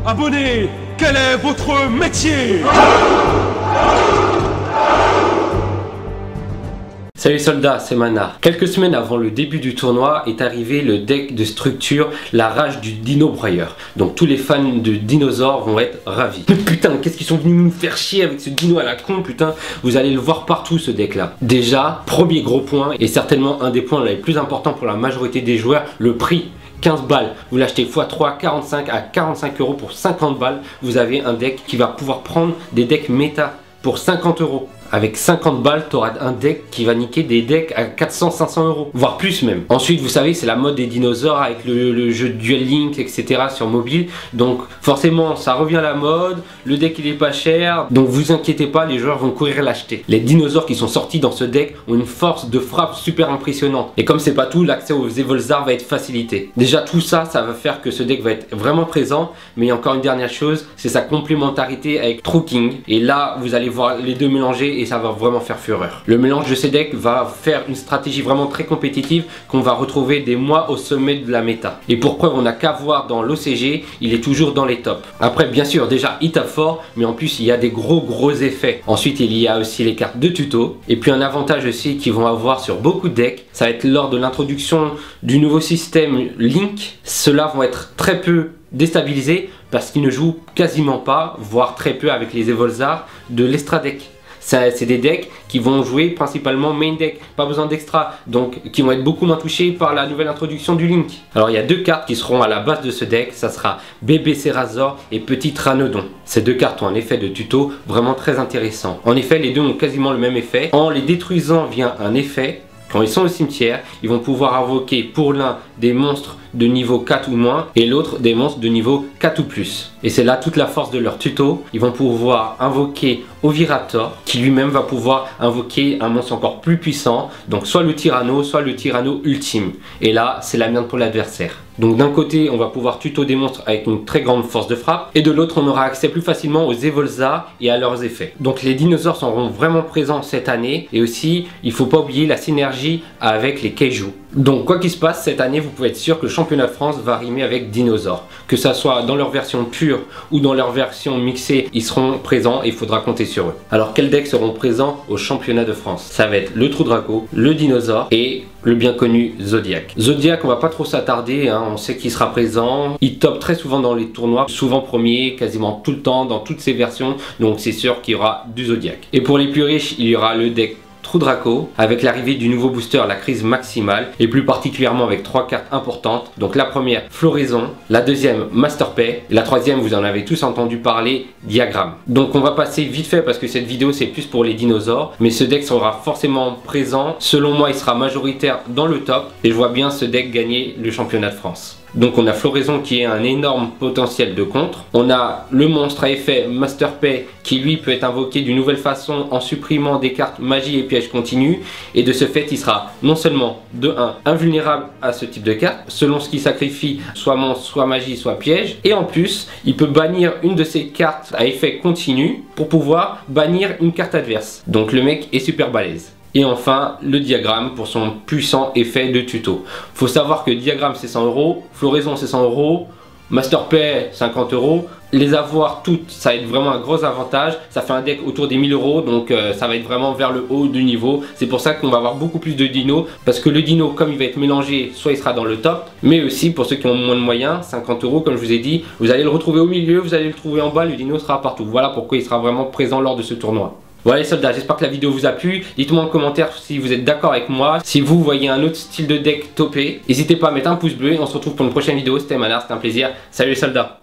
Abonnés, quel est votre métier? Salut soldats, c'est Mana. Quelques semaines avant le début du tournoi est arrivé le deck de structure La Rage du Dino Broyeur. Donc tous les fans de dinosaures vont être ravis. Mais putain, qu'est-ce qu'ils sont venus nous faire chier avec ce dino à la con, putain. Vous allez le voir partout ce deck là. Déjà, premier gros point, et certainement un des points les plus importants pour la majorité des joueurs, le prix. 15 balles, vous l'achetez x3, 45 à 45 euros pour 50 balles. Vous avez un deck qui va pouvoir prendre des decks méta pour 50 euros. Avec 50 balles, tu auras un deck qui va niquer des decks à 400-500 euros, voire plus même. Ensuite, vous savez, c'est la mode des dinosaures avec le jeu Duel Link, etc. sur mobile. Donc forcément, ça revient à la mode, le deck il est pas cher. Donc vous inquiétez pas, les joueurs vont courir l'acheter. Les dinosaures qui sont sortis dans ce deck ont une force de frappe super impressionnante. Et comme c'est pas tout, l'accès aux Evolzar va être facilité. Déjà tout ça, ça va faire que ce deck va être vraiment présent. Mais il y a encore une dernière chose, c'est sa complémentarité avec True King. Et là, vous allez voir les deux mélanger et ça va vraiment faire fureur. Le mélange de ces decks va faire une stratégie vraiment très compétitive qu'on va retrouver des mois au sommet de la méta. Et pour preuve, on n'a qu'à voir dans l'OCG, il est toujours dans les tops. Après, bien sûr, déjà il tape fort, mais en plus il y a des gros effets. Ensuite, il y a aussi les cartes de tuto. Et puis un avantage aussi qu'ils vont avoir sur beaucoup de decks, ça va être lors de l'introduction du nouveau système Link. Ceux-là vont être très peu déstabilisés parce qu'ils ne jouent quasiment pas, voire très peu avec les Evolzar de l'Extra Deck. C'est des decks qui vont jouer principalement main deck, pas besoin d'extra, donc qui vont être beaucoup moins touchés par la nouvelle introduction du Link. Alors il y a deux cartes qui seront à la base de ce deck, ça sera Bébé Cerazor et Petit Ranodon. Ces deux cartes ont un effet de tuto vraiment très intéressant. En effet, les deux ont quasiment le même effet. En les détruisant via un effet, quand ils sont au cimetière, ils vont pouvoir invoquer pour l'un des monstres de niveau 4 ou moins et l'autre des monstres de niveau 4 ou plus. Et c'est là toute la force de leur tuto. Ils vont pouvoir invoquer Ovirator qui lui-même va pouvoir invoquer un monstre encore plus puissant. Donc soit le Tyranno, soit le Tyranno ultime. Et là, c'est la merde pour l'adversaire. Donc d'un côté, on va pouvoir tuto des monstres avec une très grande force de frappe. Et de l'autre, on aura accès plus facilement aux Evolzar et à leurs effets. Donc les dinosaures seront vraiment présents cette année. Et aussi, il ne faut pas oublier la synergie avec les Kaiju. Donc quoi qu'il se passe, cette année, vous pouvez être sûr que le championnat de France va rimer avec dinosaures. Que ça soit dans leur version pure ou dans leur version mixée, ils seront présents et il faudra compter sur eux. Alors quels decks seront présents au championnat de France? Ça va être le Trou Draco, le Dinosaure et le bien connu Zodiac. Zodiac, on va pas trop s'attarder, hein, on sait qu'il sera présent. Il top très souvent dans les tournois, souvent premier, quasiment tout le temps, dans toutes ses versions. Donc c'est sûr qu'il y aura du Zodiac. Et pour les plus riches, il y aura le deck Trou Draco, avec l'arrivée du nouveau booster, la crise maximale, et plus particulièrement avec trois cartes importantes. Donc la première, Floraison, la deuxième, Masterpay, et la troisième, vous en avez tous entendu parler, Diagramme. Donc on va passer vite fait parce que cette vidéo c'est plus pour les dinosaures, mais ce deck sera forcément présent. Selon moi, il sera majoritaire dans le top, et je vois bien ce deck gagner le championnat de France. Donc on a Floraison qui est un énorme potentiel de contre. On a le monstre à effet Masterpay qui lui peut être invoqué d'une nouvelle façon en supprimant des cartes magie et piège continu. Et de ce fait il sera non seulement de 1 invulnérable à ce type de carte selon ce qu'il sacrifie, soit monstre, soit magie, soit piège. Et en plus il peut bannir une de ces cartes à effet continu pour pouvoir bannir une carte adverse. Donc le mec est super balèze. Et enfin, le Diagramme pour son puissant effet de tuto. Faut savoir que Diagramme c'est 100 euros, Floraison c'est 100 euros, Masterpay 50 euros. Les avoir toutes, ça va être vraiment un gros avantage. Ça fait un deck autour des 1000 euros, donc ça va être vraiment vers le haut du niveau. C'est pour ça qu'on va avoir beaucoup plus de dinos, parce que le dino, comme il va être mélangé, soit il sera dans le top, mais aussi pour ceux qui ont moins de moyens, 50 euros comme je vous ai dit, vous allez le retrouver au milieu, vous allez le trouver en bas, le dino sera partout. Voilà pourquoi il sera vraiment présent lors de ce tournoi. Voilà les soldats, j'espère que la vidéo vous a plu. Dites-moi en commentaire si vous êtes d'accord avec moi. Si vous voyez un autre style de deck topé, n'hésitez pas à mettre un pouce bleu et on se retrouve pour une prochaine vidéo. C'était Manar, c'était un plaisir. Salut les soldats.